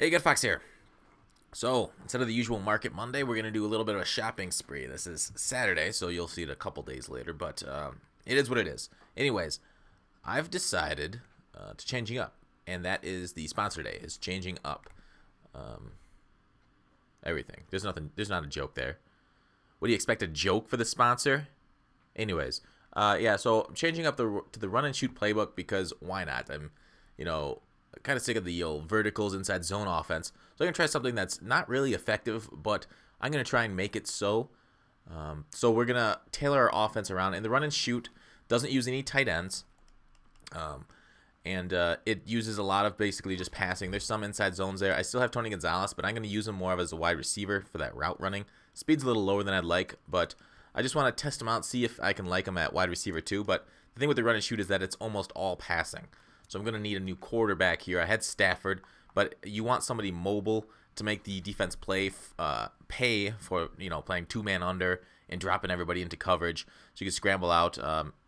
Hey, Gutfoxx here. So, instead of the usual Market Monday, we're going to do a little bit of a shopping spree. This is Saturday, so you'll see it a couple days later, but it is what it is. Anyways, I've decided to changing up, and that is the sponsor day, is changing up everything. There's not a joke there. What do you expect, a joke for the sponsor? Anyways, yeah, so I'm changing up to the run and shoot playbook because why not? I'm, kind of sick of the old verticals inside zone offense. So I'm going to try something that's not really effective, but I'm going to try and make it so. So we're going to tailor our offense around. And the run and shoot doesn't use any tight ends. And it uses a lot of basically just passing. There's some inside zones there. I still have Tony Gonzalez, but I'm going to use him more of as a wide receiver for that route running. Speed's a little lower than I'd like, but I just want to test him out, see if I can like him at wide receiver too. But the thing with the run and shoot is that it's almost all passing. So I'm going to need a new quarterback here. I had Stafford, but you want somebody mobile to make the defense pay for, playing two-man under and dropping everybody into coverage. So you can scramble out,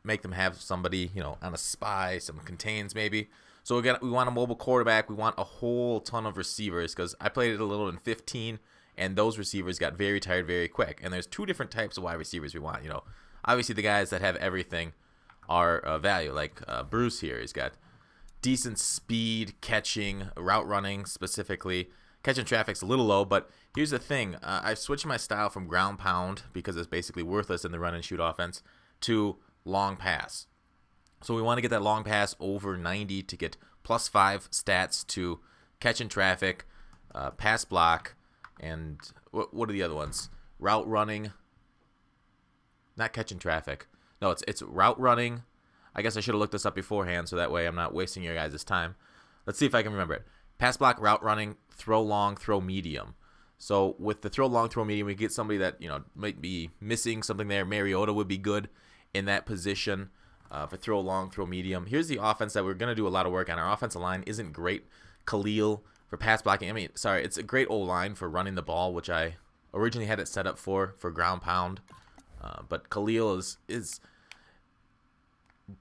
make them have somebody, on a spy, some contains maybe. So we want a mobile quarterback. We want a whole ton of receivers because I played it a little in 15, and those receivers got very tired very quick. And there's two different types of wide receivers we want. Obviously the guys that have everything are value, like Bruce here. He's got decent speed, catching, route running specifically. Catching traffic's a little low, but here's the thing. I've switched my style from ground pound, because it's basically worthless in the run and shoot offense, to long pass. So we want to get that long pass over 90 to get +5 stats to catching traffic, pass block, and what are the other ones? Route running. Not catching traffic. No, it's route running. I guess I should have looked this up beforehand, so that way I'm not wasting your guys' time. Let's see if I can remember it. Pass block, route running, throw long, throw medium. So with the throw long, throw medium, we get somebody that might be missing something there. Mariota would be good in that position for throw long, throw medium. Here's the offense that we're going to do a lot of work on. Our offensive line isn't great. Khalil for pass blocking. It's a great O-line for running the ball, which I originally had it set up for ground pound. But Khalil is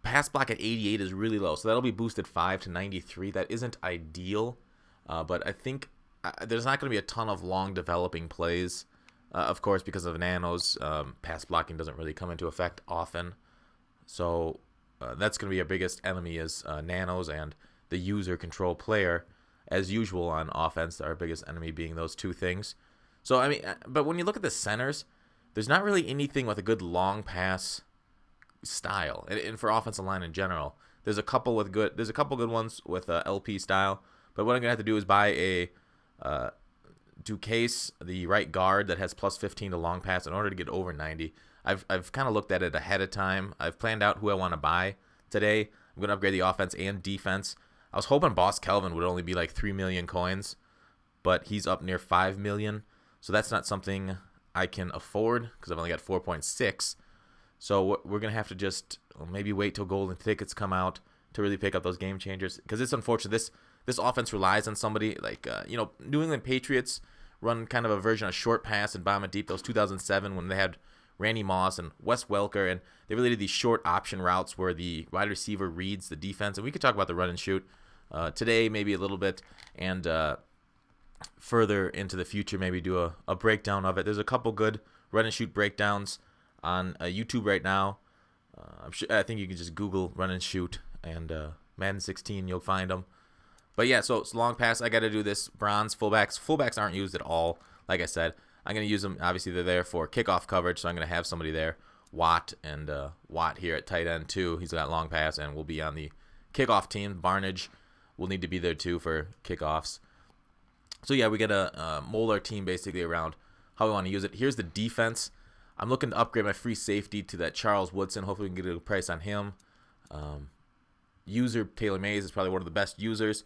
pass block at 88 is really low, so that'll be boosted 5 to 93. That isn't ideal, but I think there's not going to be a ton of long developing plays, of course, because of nanos. Pass blocking doesn't really come into effect often, so that's going to be our biggest enemy is nanos and the user control player, as usual on offense. Our biggest enemy being those two things. So but when you look at the centers, there's not really anything with a good long pass style, and for offensive line in general, there's a couple good ones with LP style, but what I'm gonna have to do is buy a Ducase, the right guard that has +15 to long pass in order to get over 90. I've kind of looked at it ahead of time. I've planned out who I want to buy today. I'm gonna upgrade the offense and defense. I was hoping Boss Kelvin would only be like 3 million coins, but he's up near 5 million, so that's not something I can afford because I've only got 4.6. So we're going to have to just maybe wait till golden tickets come out to really pick up those game changers. Because it's unfortunate. This offense relies on somebody like, New England Patriots run kind of a version of short pass and bomb it deep. Those 2007 when they had Randy Moss and Wes Welker. And they really did these short option routes where the wide receiver reads the defense. And we could talk about the run and shoot today, maybe a little bit. And further into the future, maybe do a breakdown of it. There's a couple good run and shoot breakdowns on YouTube right now. I think you can just Google run and shoot and Madden 16, you'll find them. But yeah, so it's long pass. I got to do this. Bronze fullbacks. Fullbacks aren't used at all. Like I said, I'm going to use them. Obviously, they're there for kickoff coverage, so I'm going to have somebody there. Watt here at tight end too. He's got long pass and will be on the kickoff team. Barnage will need to be there too for kickoffs. So yeah, we got to mold our team basically around how we want to use it. Here's the defense. I'm looking to upgrade my free safety to that Charles Woodson. Hopefully we can get a price on him. User Taylor Mays is probably one of the best users,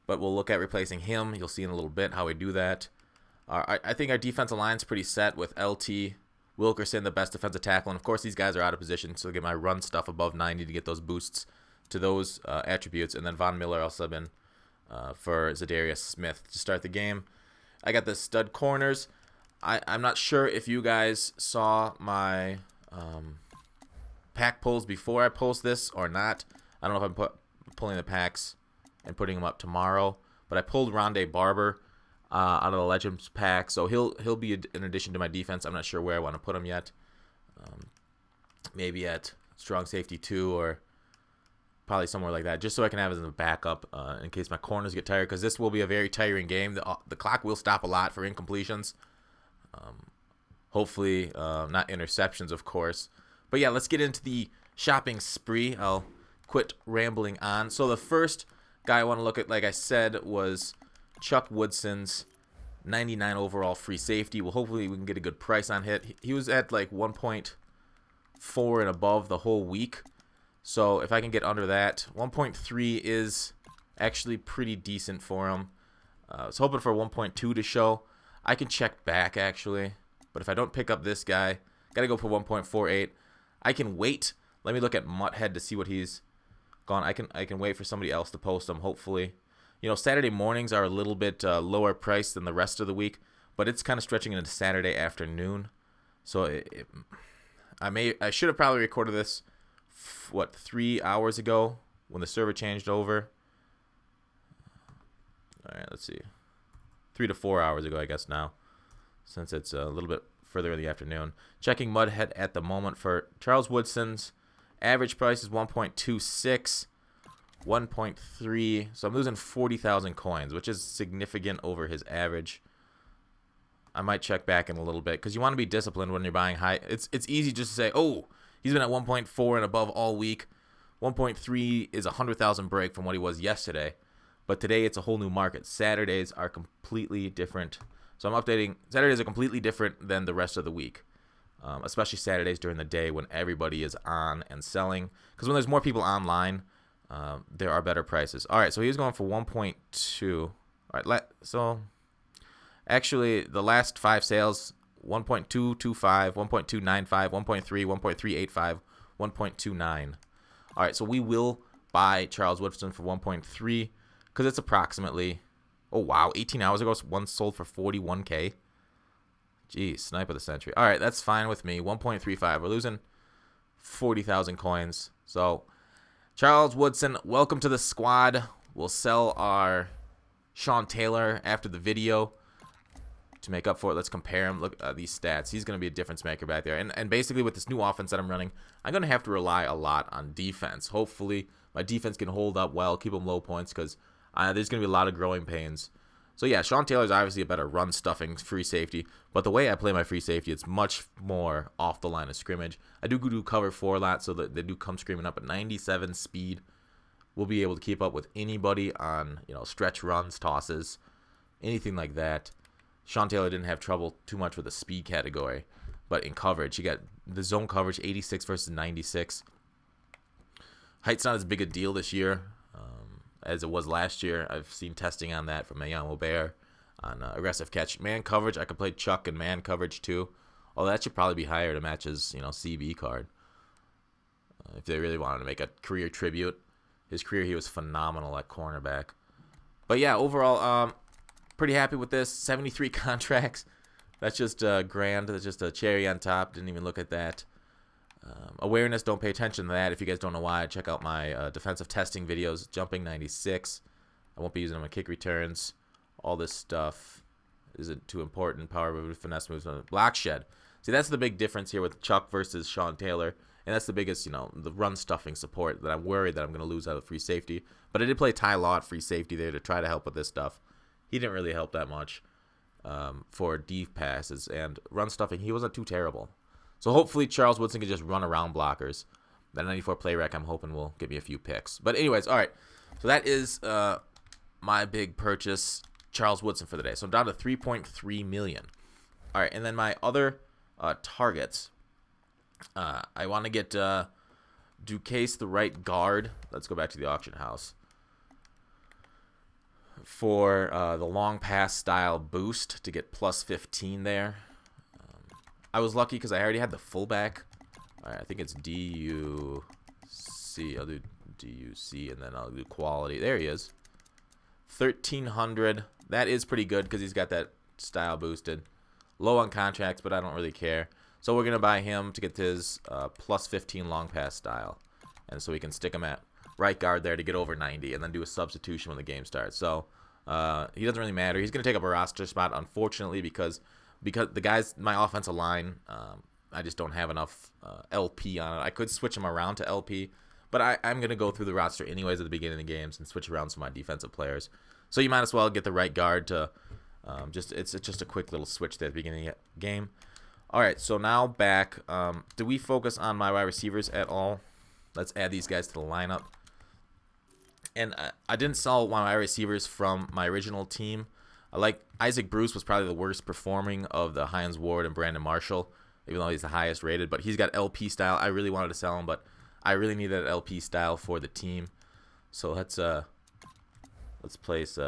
but we'll look at replacing him. You'll see in a little bit how we do that. I think our defensive line's pretty set with LT Wilkerson, the best defensive tackle. And, of course, these guys are out of position, so I'll get my run stuff above 90 to get those boosts to those attributes. And then Von Miller I'll sub in for Zadarius Smith to start the game. I got the stud corners. I'm not sure if you guys saw my pack pulls before I post this or not. I don't know if I'm pulling the packs and putting them up tomorrow, but I pulled Rondé Barber out of the Legends pack. So he'll be an addition to my defense. I'm not sure where I want to put him yet. Maybe at strong safety 2 or probably somewhere like that, just so I can have it as a backup in case my corners get tired, because this will be a very tiring game. The clock will stop a lot for incompletions. Hopefully not interceptions, of course. But yeah, let's get into the shopping spree. I'll quit rambling on. So the first guy I want to look at, like I said, was Chuck Woodson's 99 overall free safety. Well, hopefully we can get a good price on hit. He was at like 1.4 and above the whole week. So if I can get under that, 1.3 is actually pretty decent for him. I was hoping for 1.2 to show. I can check back actually, but if I don't pick up this guy, gotta go for 1.48. I can wait. Let me look at Mutthead to see what he's gone. I can wait for somebody else to post him. Hopefully, you know, Saturday mornings are a little bit lower price than the rest of the week, but it's kind of stretching into Saturday afternoon. So I should have probably recorded this 3 hours ago when the server changed over. All right, let's see, 3 to 4 hours ago, I guess now, since it's a little bit further in the afternoon. Checking Mudhead at the moment for Charles Woodson's average price is 1.26, 1.3. So I'm losing 40,000 coins, which is significant over his average. I might check back in a little bit because you want to be disciplined when you're buying high. It's easy just to say, oh, he's been at 1.4 and above all week. 1.3 is a 100,000 break from what he was yesterday. But today it's a whole new market. Saturdays are completely different. So I'm updating. Saturdays are completely different than the rest of the week, especially Saturdays during the day when everybody is on and selling. Because when there's more people online, there are better prices. All right, so he's going for 1.2. All right, so actually the last 5 sales, 1.225, 1.295, 1.3, 1.385, 1.29. All right, so we will buy Charles Woodson for 1.3 because it's approximately, oh wow, 18 hours ago one sold for 41K. Geez, snipe of the century. All right, that's fine with me. 1.35. We're losing 40,000 coins. So Charles Woodson, welcome to the squad. We'll sell our Sean Taylor after the video to make up for it. Let's compare him. Look at these stats. He's going to be a difference maker back there. And basically with this new offense that I'm running, I'm going to have to rely a lot on defense. Hopefully my defense can hold up well, keep them low points, because there's going to be a lot of growing pains. So yeah, Sean Taylor's obviously a better run stuffing free safety, but the way I play my free safety, it's much more off the line of scrimmage. I do cover 4 a lot, so that they do come screaming up at 97 speed. We'll be able to keep up with anybody on, you know, stretch runs, tosses, anything like that. Sean Taylor didn't have trouble too much with the speed category, but in coverage, he got the zone coverage 86 versus 96. Height's not as big a deal this year as it was last year. I've seen testing on that from Mayamo Bear on aggressive catch. Man coverage, I could play Chuck in man coverage too. Although that should probably be higher to match his, you know, CB card. If they really wanted to make a career tribute. His career, he was phenomenal at cornerback. But yeah, overall, pretty happy with this. 73 contracts. That's just grand. That's just a cherry on top. Didn't even look at that. Awareness, don't pay attention to that. If you guys don't know why, check out my defensive testing videos. Jumping 96. I won't be using them in kick returns. All this stuff isn't too important. Power move, finesse moves, block shed. See, that's the big difference here with Chuck versus Sean Taylor. And that's the biggest, you know, the run stuffing support that I'm worried that I'm going to lose out of free safety. But I did play Ty Law at free safety there to try to help with this stuff. He didn't really help that much for deep passes. And run stuffing, he wasn't too terrible. So hopefully Charles Woodson can just run around blockers. That 94 play rec, I'm hoping, will give me a few picks. But anyways, all right. So that is my big purchase, Charles Woodson, for the day. So I'm down to 3.3 million. All right, and then my other targets. I want to get Ducase, the right guard. Let's go back to the auction house. For the long pass style boost to get plus 15 there. I was lucky because I already had the fullback. All right, I think it's DUC. I'll do DUC and then I'll do quality. There he is. 1,300. That is pretty good because he's got that style boosted. Low on contracts, but I don't really care. So we're going to buy him to get his plus 15 long pass style. And so we can stick him at right guard there to get over 90 and then do a substitution when the game starts. So He doesn't really matter. He's going to take up a roster spot, unfortunately, because the guys, my offensive line, I just don't have enough LP on it. I could switch him around to LP, but I'm going to go through the roster anyways at the beginning of the games and switch around some of my defensive players. So you might as well get the right guard to it's just a quick little switch there at the beginning of the game. All right, so now back. Do we focus on my wide receivers at all? Let's add these guys to the lineup. And I didn't sell one of my receivers from my original team. I like Isaac Bruce was probably the worst performing of the Hines Ward and Brandon Marshall, even though he's the highest rated. But he's got LP style. I really wanted to sell him, but I really need that LP style for the team. So let's place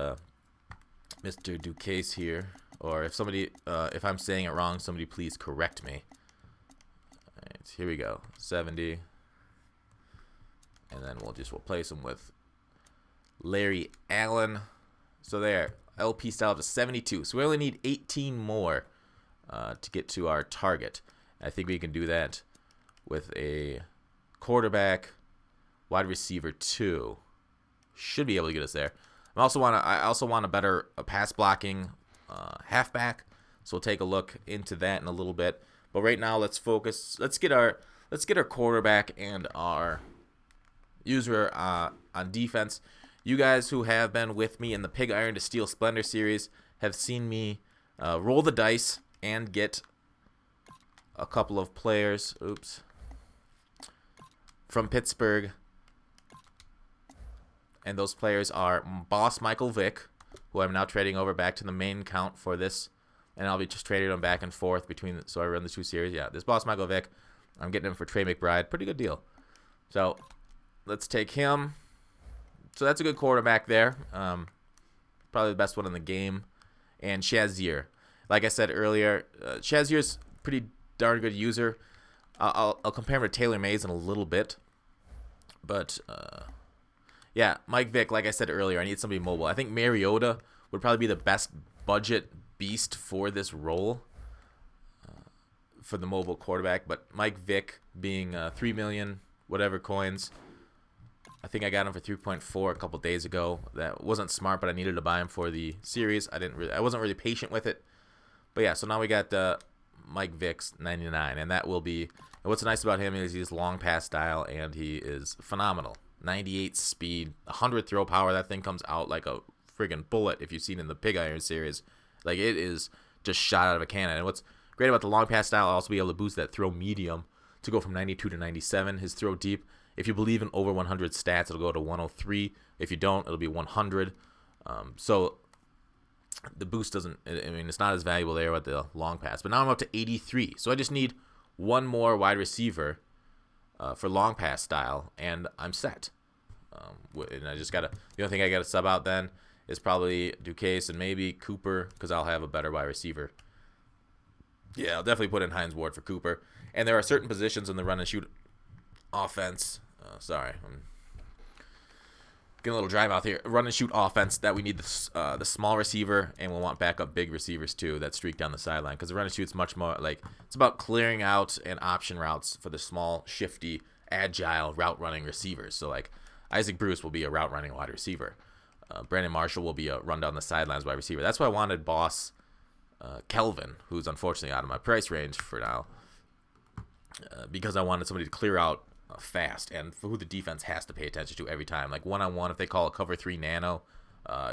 Mr. Ducase here. Or if somebody, if I'm saying it wrong, somebody please correct me. All right, here we go. 70. And then we'll place him with Larry Allen. So there, LP style up to 72. So we only need 18 more to get to our target. I think we can do that with a quarterback, wide receiver 2. Should be able to get us there. I also want a better pass blocking halfback. So we'll take a look into that in a little bit. But right now, let's focus. Let's get our quarterback and our user on defense. You guys who have been with me in the Pig Iron to Steel Splendor series have seen me roll the dice and get a couple of players. Oops. From Pittsburgh. And those players are Boss Michael Vick, who I'm now trading over back to the main count for this. And I'll be just trading them back and forth between, so I run the 2 series. Yeah, this Boss Michael Vick, I'm getting him for Trey McBride. Pretty good deal. So let's take him. So that's a good quarterback there. Probably the best one in the game. And Shazier. Like I said earlier, Shazier's pretty darn good user. I'll compare him to Taylor Mays in a little bit. But, yeah, Mike Vick, like I said earlier, I need somebody mobile. I think Mariota would probably be the best budget beast for this role for the mobile quarterback. But Mike Vick being 3 million whatever coins, I think I got him for 3.4 a couple days ago. That wasn't smart, but I needed to buy him for the series. I wasn't really patient with it. But yeah, so now we got Mike Vick's 99, and that will be. And what's nice about him is he's long pass style, and he is phenomenal. 98 speed, 100 throw power. That thing comes out like a friggin' bullet. If you've seen in the Pig Iron series, like it is just shot out of a cannon. And what's great about the long pass style, I'll also be able to boost that throw medium to go from 92 to 97. His throw deep, if you believe in over 100 stats, it'll go to 103. If you don't, it'll be 100. So the boost doesn't, I mean, it's not as valuable there with the long pass. But now I'm up to 83. So I just need one more wide receiver for long pass style, and I'm set. And I just got to, the only thing I got to sub out then is probably Ducase and maybe Cooper, because I'll have a better wide receiver. Yeah, I'll definitely put in Hines Ward for Cooper. And there are certain positions in the run and shoot offense. Sorry, I'm getting a little dry mouth here. Run and shoot offense that we need the small receiver, and we'll want backup big receivers too that streak down the sideline, because the run and shoot's much more like it's about clearing out and option routes for the small, shifty, agile route running receivers. So like Isaac Bruce will be a route running wide receiver. Brandon Marshall will be a run down the sidelines wide receiver. That's why I wanted Boss Kelvin, who's unfortunately out of my price range for now, because I wanted somebody to clear out fast, and for who the defense has to pay attention to every time. Like one-on-one, if they call it cover 3 nano,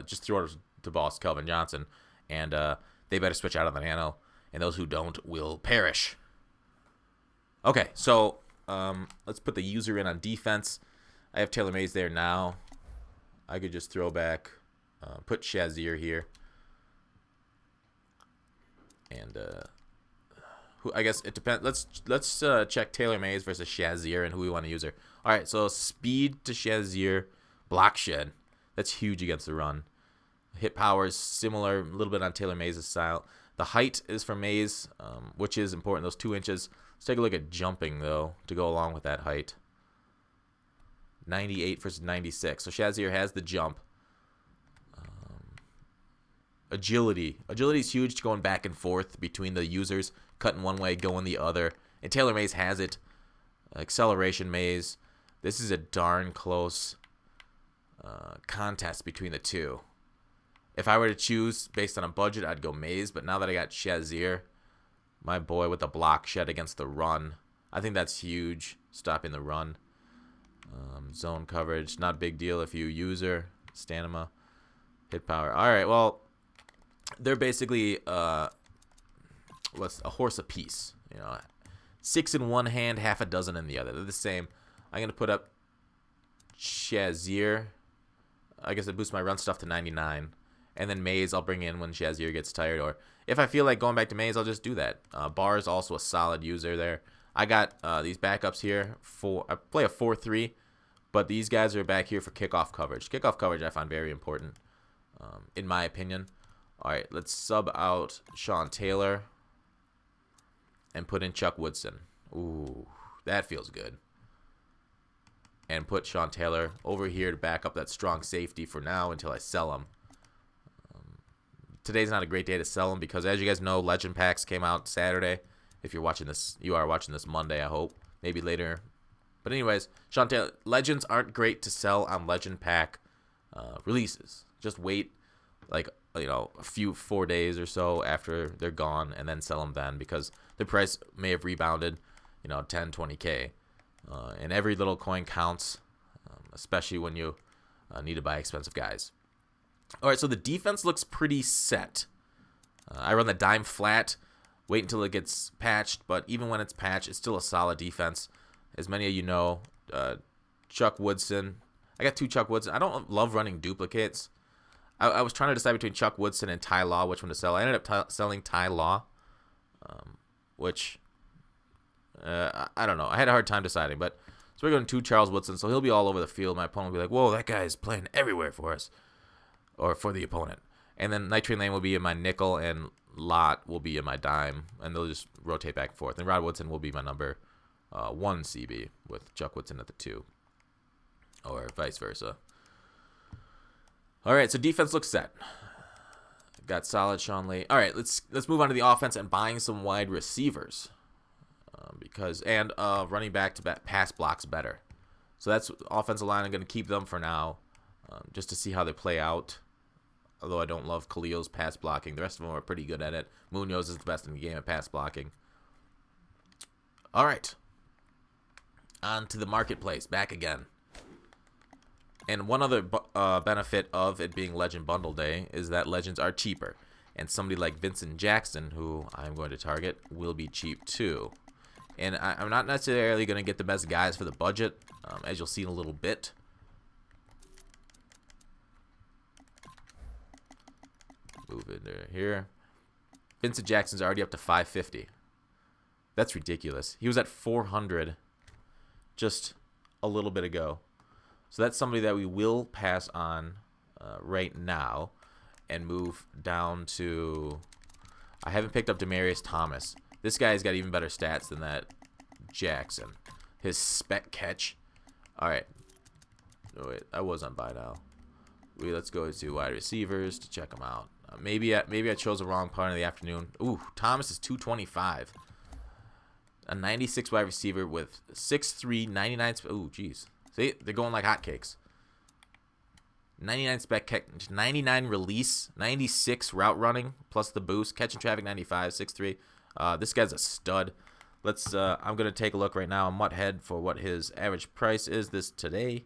just throw it to Boss Kelvin Johnson, and they better switch out on the nano, and those who don't will perish. Okay, so let's put the user in on defense. I have Taylor Mays there now. I could just throw back, put Shazier here, and who I guess it depends. Let's check Taylor Mays versus Shazier and who we want to use her. All right, so speed to Shazier, block shed. That's huge against the run. Hit power is similar, a little bit on Taylor Mays' style. The height is for Mays, which is important. Those 2 inches. Let's take a look at jumping though to go along with that height. 98 versus 96. So Shazier has the jump. Agility. Agility is huge, going back and forth between the users, cutting one way, going the other. And Taylor Mays has it. Acceleration Mays. This is a darn close contest between the two. If I were to choose based on a budget, I'd go Maze. But now that I got Shazier, my boy with the block shed against the run, I think that's huge, stopping the run. Zone coverage, not a big deal if you user. Stamina, hit power. All right, well, they're basically what's a horse apiece. You know, 6 in one hand, half a dozen in the other. They're the same. I'm gonna put up Shazier. I guess it boosts my run stuff to 99. And then Maze I'll bring in when Shazier gets tired. Or if I feel like going back to Maze, I'll just do that. Bar is also a solid user there. I got these backups here. I play a 4-3. But these guys are back here for kickoff coverage. Kickoff coverage I find very important, in my opinion. All right, let's sub out Sean Taylor and put in Chuck Woodson. Ooh, that feels good. And put Sean Taylor over here to back up that strong safety for now until I sell him. Today's not a great day to sell him because, as you guys know, Legend Packs came out Saturday. If you're watching this, you are watching this Monday, I hope. Maybe later. But anyways, Sean Taylor, Legends aren't great to sell on Legend Pack releases. Just wait, like, you know, 4 days or so after they're gone and then sell them then, because the price may have rebounded, you know, 10, 20K. And every little coin counts, especially when you need to buy expensive guys. All right, so the defense looks pretty set. I run the dime flat, wait until it gets patched, but even when it's patched, it's still a solid defense. As many of you know, Chuck Woodson. I got 2 Chuck Woodson. I don't love running duplicates. I was trying to decide between Chuck Woodson and Ty Law, which one to sell. I ended up selling Ty Law, which, I don't know. I had a hard time deciding. But so we're going 2 Charles Woodson, so he'll be all over the field. My opponent will be like, whoa, that guy's playing everywhere for us, or for the opponent. And then Nitrate Lane will be in my nickel, and Lot will be in my dime, and they'll just rotate back and forth. And Rod Woodson will be my number 1 CB with Chuck Woodson at the 2, or vice versa. All right, so defense looks set. Got solid Sean Lee. All right, let's move on to the offense and buying some wide receivers, because running back to pass blocks better. So that's offensive line. I'm going to keep them for now, just to see how they play out. Although I don't love Khalil's pass blocking, the rest of them are pretty good at it. Munoz is the best in the game at pass blocking. All right. On to the marketplace, back again. And one other benefit of it being Legend Bundle Day is that Legends are cheaper. And somebody like Vincent Jackson, who I'm going to target, will be cheap too. And I'm not necessarily going to get the best guys for the budget, as you'll see in a little bit. Move it here. Vincent Jackson's already up to 550. That's ridiculous. He was at 400 just a little bit ago. So that's somebody that we will pass on right now and move down to... I haven't picked up Demaryius Thomas. This guy's got even better stats than that Jackson. His spec catch. All right. Oh, wait, I was on buy now. Let's go to wide receivers to check them out. Maybe I chose the wrong part of the afternoon. Ooh, Thomas is 225. A 96 wide receiver with 6'3", 99... Ooh, jeez. See, they're going like hotcakes. 99 spec catch, 99 release, 96 route running, plus the boost. Catching traffic, 95, 6'3". This guy's a stud. I'm going to take a look right now on Mutthead for what his average price is today.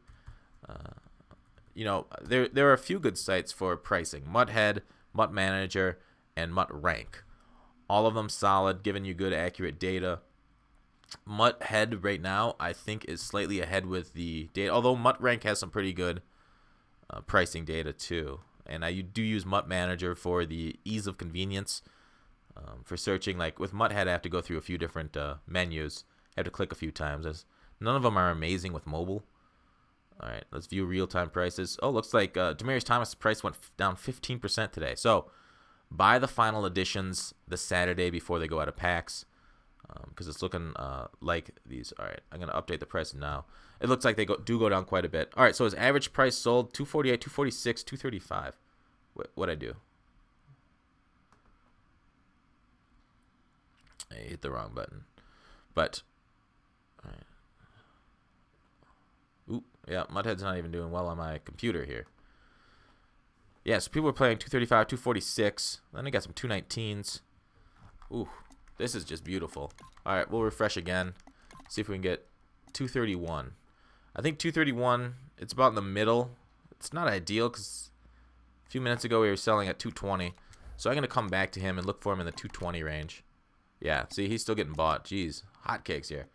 You know, there are a few good sites for pricing. Mutthead, Mutt Manager, and Mutt Rank. All of them solid, giving you good, accurate data. Mutthead right now, I think, is slightly ahead with the data, although Mutt Rank has some pretty good pricing data too. And I do use Mutt Manager for the ease of convenience for searching. Like with Mutthead, I have to go through a few different menus. I have to click a few times. None of them are amazing with mobile. All right, let's view real-time prices. Oh, looks like Demaryius Thomas' price went down 15% today. So buy the final editions the Saturday before they go out of packs. Because it's looking like these. All right, I'm going to update the price now. It looks like they do go down quite a bit. All right, so his average price sold, 248, 246, 235. What'd I do? I hit the wrong button. But, all right. Ooh, yeah, Mudhead's not even doing well on my computer here. Yeah, so people are playing 235, 246. Then I got some 219s. Ooh, this is just beautiful. All right, we'll refresh again. See if we can get 231. I think 231, it's about in the middle. It's not ideal because a few minutes ago we were selling at 220. So I'm going to come back to him and look for him in the 220 range. Yeah, see, he's still getting bought. Jeez, hotcakes here.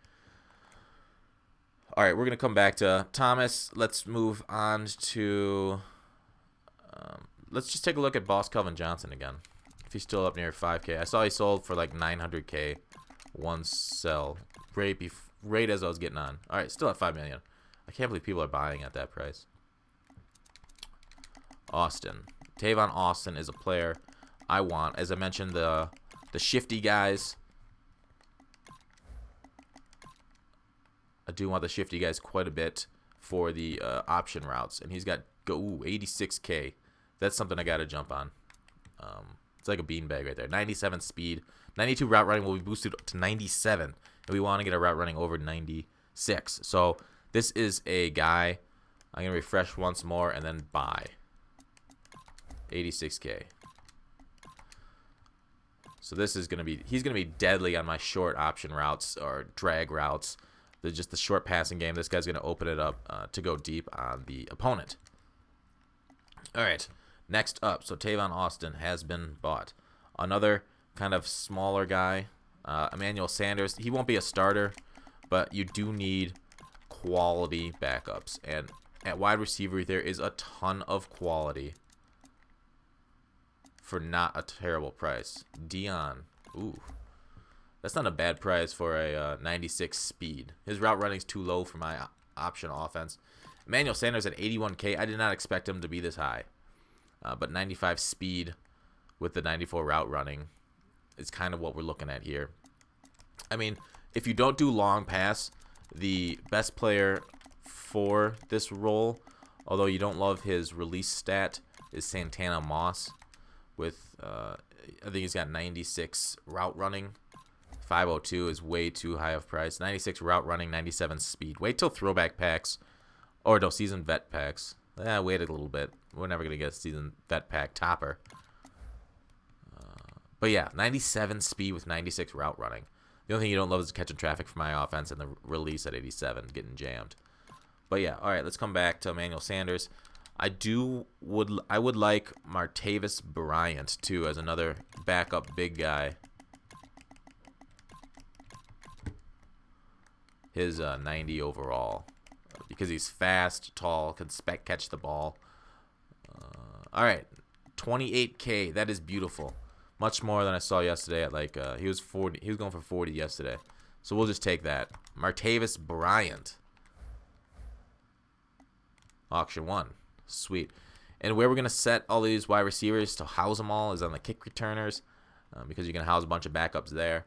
All right, we're going to come back to Thomas. Let's move on to... let's just take a look at Boss Calvin Johnson again. If he's still up near 5K. I saw he sold for like 900K one sell right as I was getting on. All right, still at 5 million. I can't believe people are buying at that price. Austin. Tavon Austin is a player I want. As I mentioned, the shifty guys. I do want the shifty guys quite a bit for the option routes. And he's got 86K. That's something I got to jump on. It's like a beanbag right there. 97 speed. 92 route running will be boosted to 97. And we want to get a route running over 96. So this is a guy. I'm going to refresh once more and then buy. 86K. So this is going to be, he's going to be deadly on my short option routes or drag routes. Just the short passing game. This guy's going to open it up to go deep on the opponent. All right. Next up, so Tavon Austin has been bought. Another kind of smaller guy, Emmanuel Sanders. He won't be a starter, but you do need quality backups. And at wide receiver, there is a ton of quality for not a terrible price. Dion. Ooh. That's not a bad price for a 96 speed. His route running is too low for my option offense. Emmanuel Sanders at 81K. I did not expect him to be this high. But 95 speed with the 94 route running is kind of what we're looking at here. I mean, if you don't do long pass, the best player for this role, although you don't love his release stat, is Santana Moss with, I think he's got 96 route running. 502 is way too high of price. 96 route running, 97 speed. Wait till throwback packs, or no, season vet packs. Wait a little bit. We're never going to get a season vet pack topper. But yeah, 97 speed with 96 route running. The only thing you don't love is catching traffic for my offense and the release at 87, getting jammed. But yeah, all right, let's come back to Emmanuel Sanders. I would like Martavis Bryant too as another backup big guy. His 90 overall, because he's fast, tall, can catch the ball. All right, 28K. That is beautiful. Much more than I saw yesterday. At like he was 40. He was going for 40 yesterday. So we'll just take that. Martavis Bryant. Auction 1. Sweet. And where we're gonna set all these wide receivers to house them all is on the kick returners, because you can house a bunch of backups there.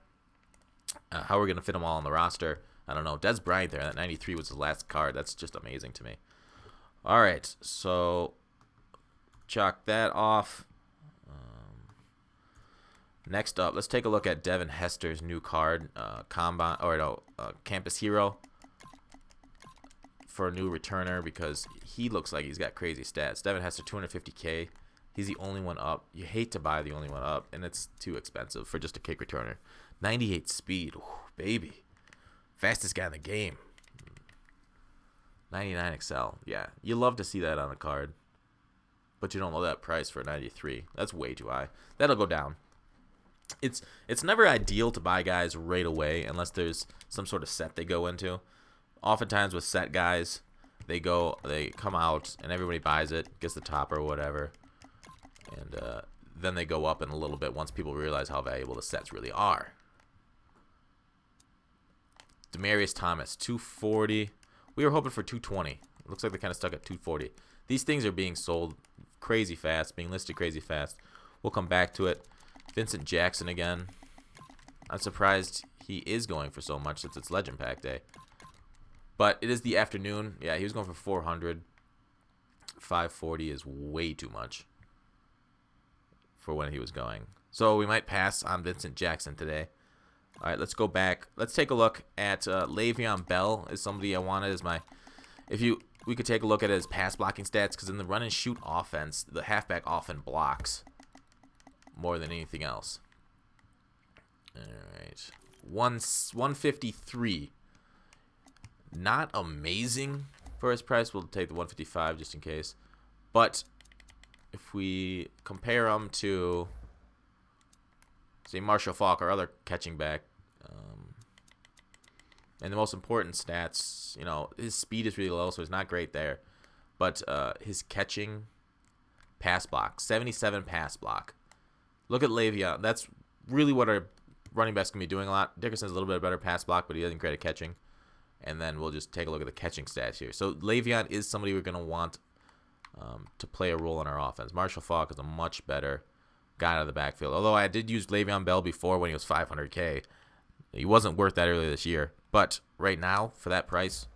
How we're gonna fit them all on the roster, I don't know. Des Bryant there. That 93 was his last card. That's just amazing to me. All right, so chalk that off. Next up, let's take a look at Devin Hester's new card, Campus Hero, for a new returner, because he looks like he's got crazy stats. Devin Hester, 250K. He's the only one up. You hate to buy the only one up, and it's too expensive for just a kick returner. 98 speed. Ooh, baby. Fastest guy in the game. 99 Excel. Yeah, you love to see that on a card. But you don't love that price for a 93. That's way too high. That'll go down. It's never ideal to buy guys right away unless there's some sort of set they go into. Oftentimes with set guys, they come out and everybody buys it, gets the top or whatever. And then they go up in a little bit once people realize how valuable the sets really are. Demaryius Thomas, 240. We were hoping for 220. It looks like they kind of stuck at 240. These things are being sold crazy fast, being listed crazy fast. We'll come back to it. Vincent Jackson again. I'm surprised he is going for so much since it's Legend Pack Day. But it is the afternoon. Yeah, he was going for 400. 540 is way too much for when he was going. So we might pass on Vincent Jackson today. All right, let's go back. Let's take a look at Le'Veon Bell is somebody I wanted as my... we could take a look at his pass blocking stats, because in the run and shoot offense, the halfback often blocks more than anything else. All right, 153. Not amazing for his price. We'll take the 155 just in case. But if we compare him to, say, Marshall Faulk, our other catching back, and the most important stats, you know, his speed is really low, so it's not great there. But his catching, pass block, 77 pass block. Look at Le'Veon. That's really what our running backs can be doing a lot. Dickerson's a little bit better pass block, but he doesn't great at catching. And then we'll just take a look at the catching stats here. So Le'Veon is somebody we're going to want to play a role in our offense. Marshall Faulk is a much better guy out of the backfield. Although I did use Le'Veon Bell before when he was 500K. He wasn't worth that earlier this year. But right now, for that price,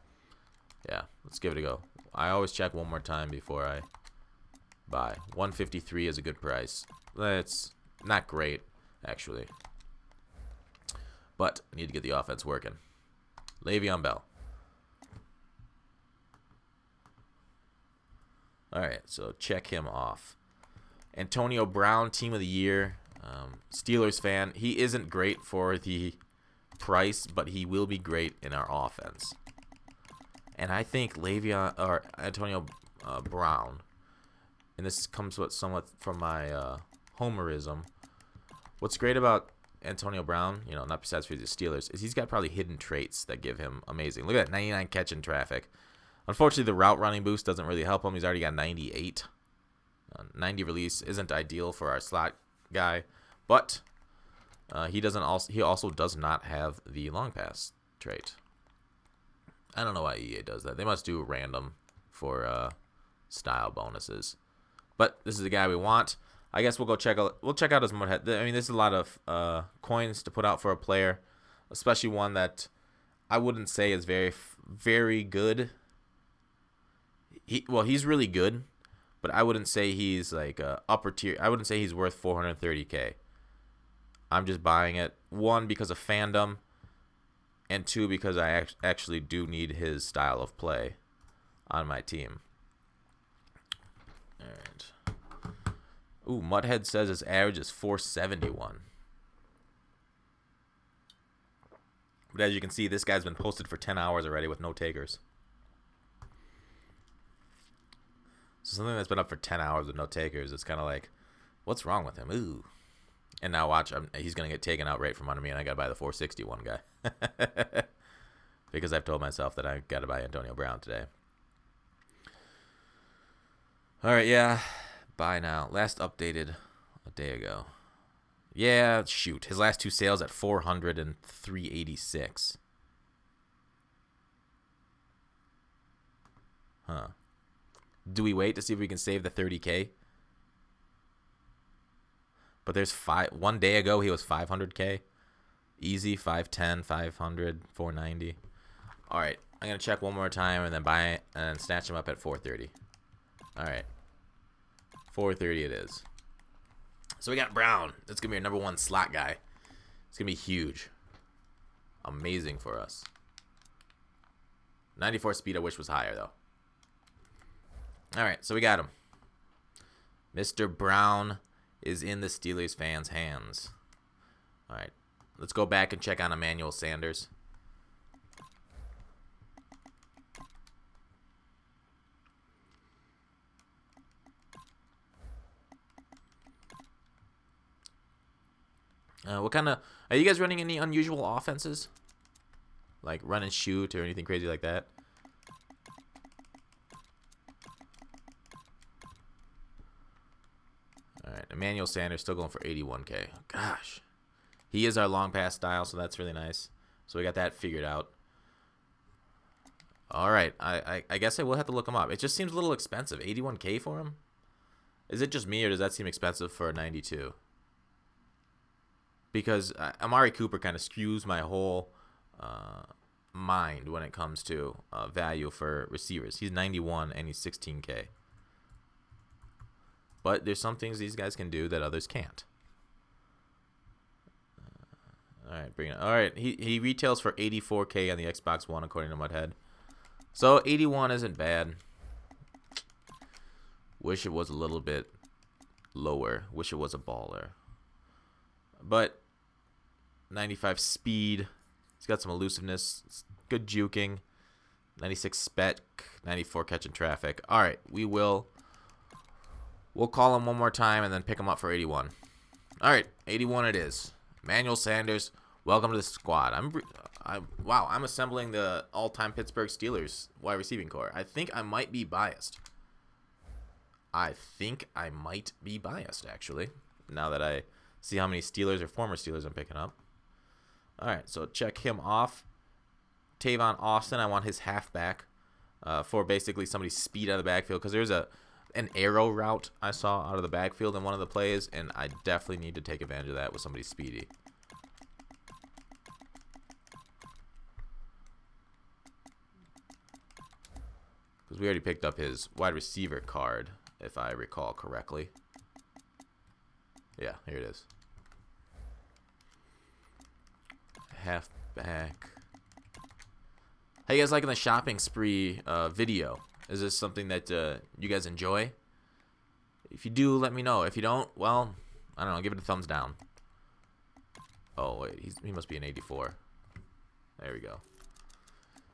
yeah, let's give it a go. I always check one more time before I buy. 153 is a good price. It's not great, actually. But I need to get the offense working. Le'Veon Bell. All right, so check him off. Antonio Brown, Team of the Year. Steelers fan. He isn't great for the price, but he will be great in our offense. And I think Antonio Brown, and this comes somewhat from my homerism. What's great about Antonio Brown, you know, not besides for the Steelers, is he's got probably hidden traits that give him amazing. Look at that, 99 catch in traffic. Unfortunately, the route running boost doesn't really help him. He's already got 98. 90 release isn't ideal for our slot guy, but he also does not have the long pass trait. I don't know why EA does that. They must do random for style bonuses. But this is the guy we want. I guess we'll check out his Mudhead. I mean, there's a lot of coins to put out for a player, especially one that I wouldn't say is very good. He's really good, but I wouldn't say he's like upper tier. I wouldn't say he's worth 430K. I'm just buying it, one, because of fandom, and two, because I actually do need his style of play on my team. All right. Ooh, Mudhead says his average is 471. But as you can see, this guy's been posted for 10 hours already with no takers. So something that's been up for 10 hours with no takers, it's kind of like, what's wrong with him? Ooh. And now watch, he's going to get taken out right from under me, and I got to buy the 461 guy. Because I've told myself that I got to buy Antonio Brown today. All right, yeah. Buy now. Last updated a day ago. Yeah, shoot. His last two sales at 400 and 386. Huh. Do we wait to see if we can save the 30K? But there's 1 day ago he was 500K. Easy, 510, 500, 490. All right, I'm going to check one more time and then buy it and snatch him up at 430. All right. 430 it is. So we got Brown. That's going to be our number one slot guy. It's going to be huge. Amazing for us. 94 speed I wish was higher, though. All right, so we got him. Mr. Brown is in the Steelers fans' hands. All right, let's go back and check on Emmanuel Sanders. What kind of... Are you guys running any unusual offenses? Like run and shoot or anything crazy like that? Alright, Emmanuel Sanders still going for 81K. Gosh. He is our long pass style, so that's really nice. So we got that figured out. Alright, I guess I will have to look him up. It just seems a little expensive. 81K for him? Is it just me, or does that seem expensive for a 92? Because Amari Cooper kind of skews my whole mind when it comes to value for receivers. He's 91 and he's 16K. But there's some things these guys can do that others can't. All right, bring it. All right, he retails for 84K on the Xbox One according to Mudhead. So 81 isn't bad. Wish it was a little bit lower. Wish it was a baller. But 95 speed. He's got some elusiveness. Good juking. 96 spec. 94 catching traffic. All right, we'll call him one more time and then pick him up for 81. All right, 81 it is. Manuel Sanders, welcome to the squad. Wow, I'm assembling the all-time Pittsburgh Steelers wide receiving core. I think I might be biased. Actually, now that I see how many Steelers or former Steelers I'm picking up. All right, so check him off. Tavon Austin, I want his halfback for basically somebody's speed out of the backfield, because there's an arrow route I saw out of the backfield in one of the plays, and I definitely need to take advantage of that with somebody speedy. Because we already picked up his wide receiver card, if I recall correctly. Yeah, here it is. Halfback. How you guys liking the shopping spree video? Is this something that you guys enjoy? If you do, let me know. If you don't, well, I don't know. Give it a thumbs down. Oh wait, he must be an 84. There we go.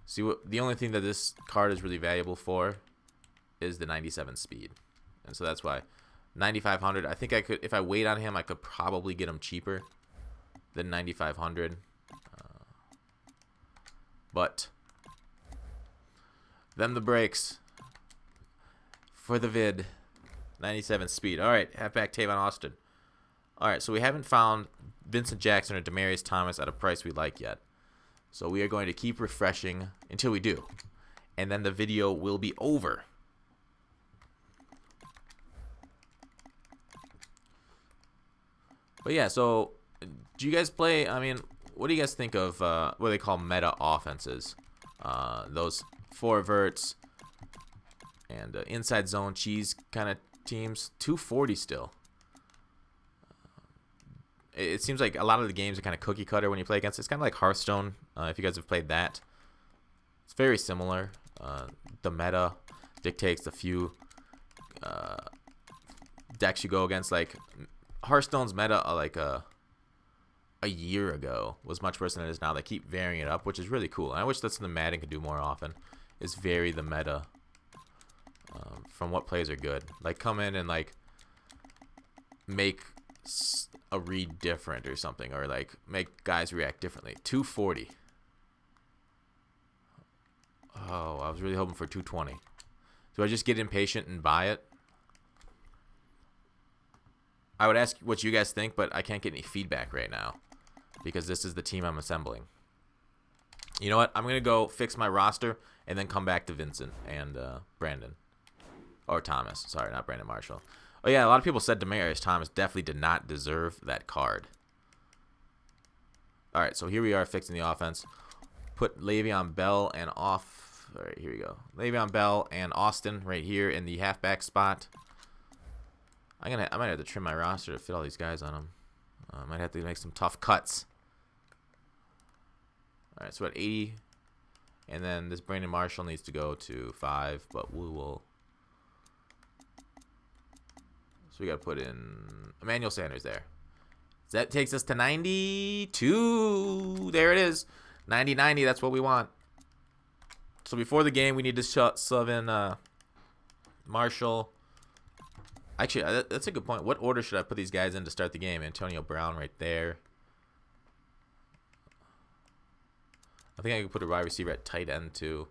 See, what the only thing that this card is really valuable for is the 97 speed, and so that's why 9,500. I think I could, if I wait on him, I could probably get him cheaper than 9,500. But them the breaks for the vid. 97 speed. All right, halfback Tavon Austin. All right, so we haven't found Vincent Jackson or Demaryius Thomas at a price we like yet. So we are going to keep refreshing until we do. And then the video will be over. But yeah, so do you guys play, I mean, what do you guys think of what they call meta offenses? Those four verts and inside zone cheese kind of teams. 240 still. It seems like a lot of the games are kind of cookie cutter when you play against it. It's kind of like Hearthstone, if you guys have played that. It's very similar. The meta dictates the few decks you go against. Like Hearthstone's meta, like a year ago, was much worse than it is now. They keep varying it up, which is really cool. And I wish that's something Madden could do more often, is vary the meta from what plays are good. Like come in and like make a read different or something, or like make guys react differently. 240. Oh, I was really hoping for 220. Do I just get impatient and buy it? I would ask what you guys think, but I can't get any feedback right now because this is the team I'm assembling. You know what? I'm going to go fix my roster and then come back to Vincent and Brandon. Or Thomas. Sorry, not Brandon Marshall. Oh, yeah, a lot of people said Demaryius Thomas definitely did not deserve that card. All right, so here we are fixing the offense. Put Le'Veon Bell and off. All right, here we go. Le'Veon Bell and Austin right here in the halfback spot. I might have to trim my roster to fit all these guys on them. I might have to make some tough cuts. All right, so at 80. And then this Brandon Marshall needs to go to 5, but we will. So we got to put in Emmanuel Sanders there. So that takes us to 92. There it is. 90-90, that's what we want. So before the game, we need to sub in Marshall. Actually, that's a good point. What order should I put these guys in to start the game? Antonio Brown right there. I think I could put a wide receiver at tight end too.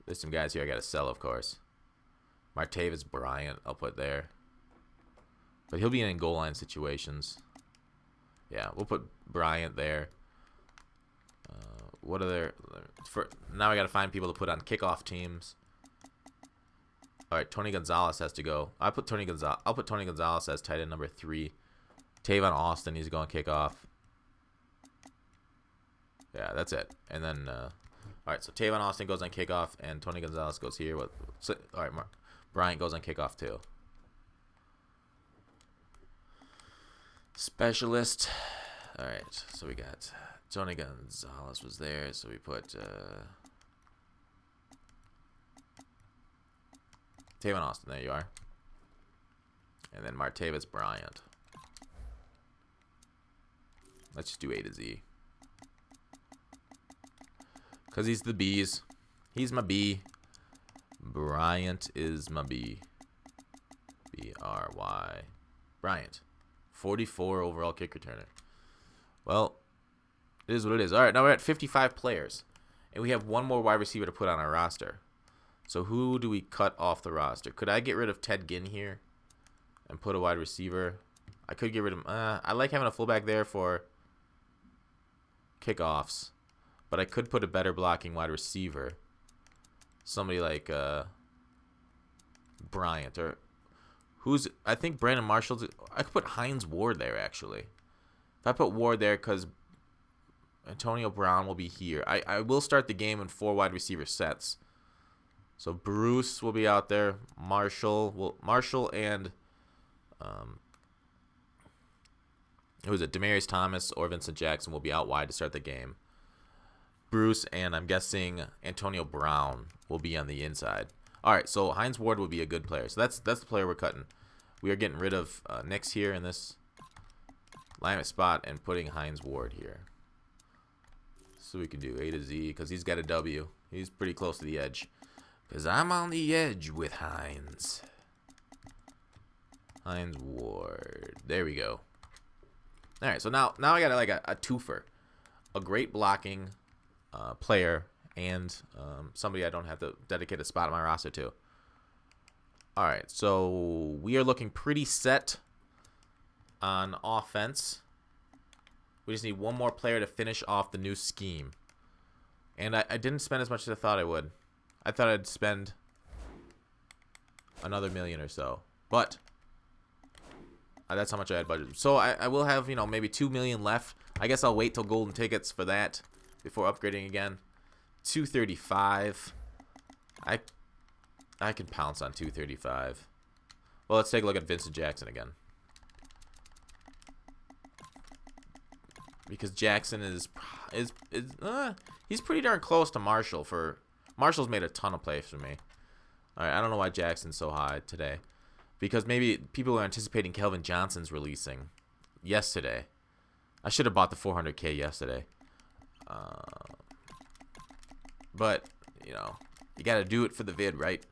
There's some guys here I got to sell, of course. Martavis Bryant, I'll put there. But he'll be in goal line situations. Yeah, we'll put Bryant there. What are there? Now I got to find people to put on kickoff teams. All right, Tony Gonzalez has to go. I'll put Tony Gonzalez as tight end number 3. Tavon Austin needs to go on kickoff. Yeah, that's it. And then, all right, so Tavon Austin goes on kickoff, and Tony Gonzalez goes here. All right, Bryant goes on kickoff too. Specialist. All right, so we got Tony Gonzalez was there, so we put Tavon Austin. There you are. And then Martavis Bryant. Let's just do A to Z. Because he's the B's. He's my B. Bryant is my B. B-R-Y. Bryant. 44 overall kick returner. Well, it is what it is. All right, now we're at 55 players. And we have one more wide receiver to put on our roster. So who do we cut off the roster? Could I get rid of Ted Ginn here and put a wide receiver? I could get rid of him. I like having a fullback there for kickoffs. But I could put a better blocking wide receiver. Somebody like Bryant. Or who's... I think Brandon Marshall's... I could put Hines Ward there, actually. If I put Ward there, because Antonio Brown will be here. I will start the game in 4 wide receiver sets. So Bruce will be out there. Marshall and who is it? Demaryius Thomas or Vincent Jackson will be out wide to start the game. Bruce and I'm guessing Antonio Brown will be on the inside. All right, so Hines Ward will be a good player. So that's the player we're cutting. We are getting rid of Nix here in this lineman spot and putting Hines Ward here. So we can do A to Z because he's got a W. He's pretty close to the edge. Because I'm on the edge with Hines. Hines Ward. There we go. All right, so now I got like a twofer. A great blocking player and somebody I don't have to dedicate a spot on my roster to. All right, so we are looking pretty set on offense. We just need one more player to finish off the new scheme. And I didn't spend as much as I thought I would. I thought I'd spend another $1 million or so. But that's how much I had budgeted. So I will have, you know, maybe $2 million left. I guess I'll wait till golden tickets for that before upgrading again. 235. I can pounce on 235. Well, let's take a look at Vincent Jackson again. Because Jackson is he's pretty darn close to Marshall. Marshall's made a ton of plays for me. All right, I don't know why Jackson's so high today. Because maybe people are anticipating Kelvin Johnson's releasing yesterday. I should have bought the 400K yesterday. But, you know, you got to do it for the vid, right?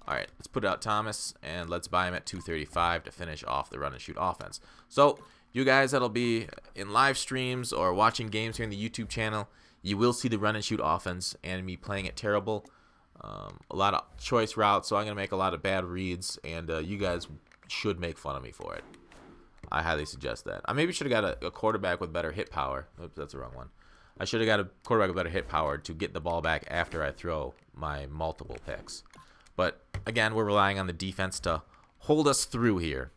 All right, let's put out Thomas, and let's buy him at 235 to finish off the run and shoot offense. So, you guys that'll be in live streams or watching games here in the YouTube channel, you will see the run and shoot offense and me playing it terrible. A lot of choice routes, so I'm going to make a lot of bad reads, and you guys should make fun of me for it. I highly suggest that. I maybe should have got a quarterback with better hit power. Oops, that's the wrong one. I should have got a quarterback with better hit power to get the ball back after I throw my multiple picks. But, again, we're relying on the defense to hold us through here.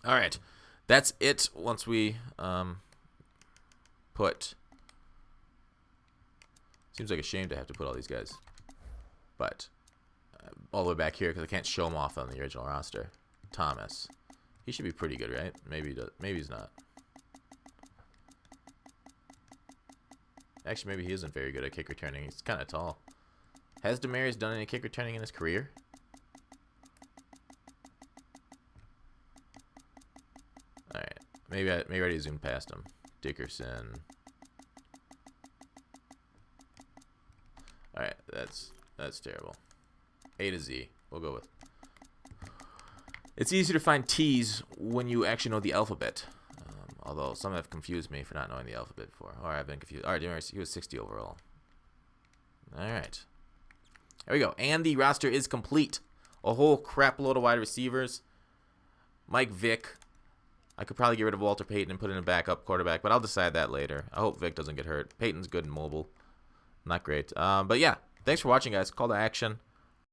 All right. That's it once we put... Seems like a shame to have to put all these guys. But all the way back here because I can't show him off on the original roster. Thomas. He should be pretty good, right? Maybe he's not. Actually, maybe he isn't very good at kick returning. He's kind of tall. Has Demaryius done any kick returning in his career? All right. Maybe I already zoomed past him. Dickerson. All right, that's terrible. A to Z. We'll go with. It's easier to find T's when you actually know the alphabet. Although some have confused me for not knowing the alphabet before. Or I've been confused. All right, he was 60 overall. All right. There we go. And the roster is complete. A whole crap load of wide receivers. Mike Vick. I could probably get rid of Walter Payton and put in a backup quarterback, but I'll decide that later. I hope Vick doesn't get hurt. Payton's good and mobile. Not great. But yeah, thanks for watching, guys. Call to action.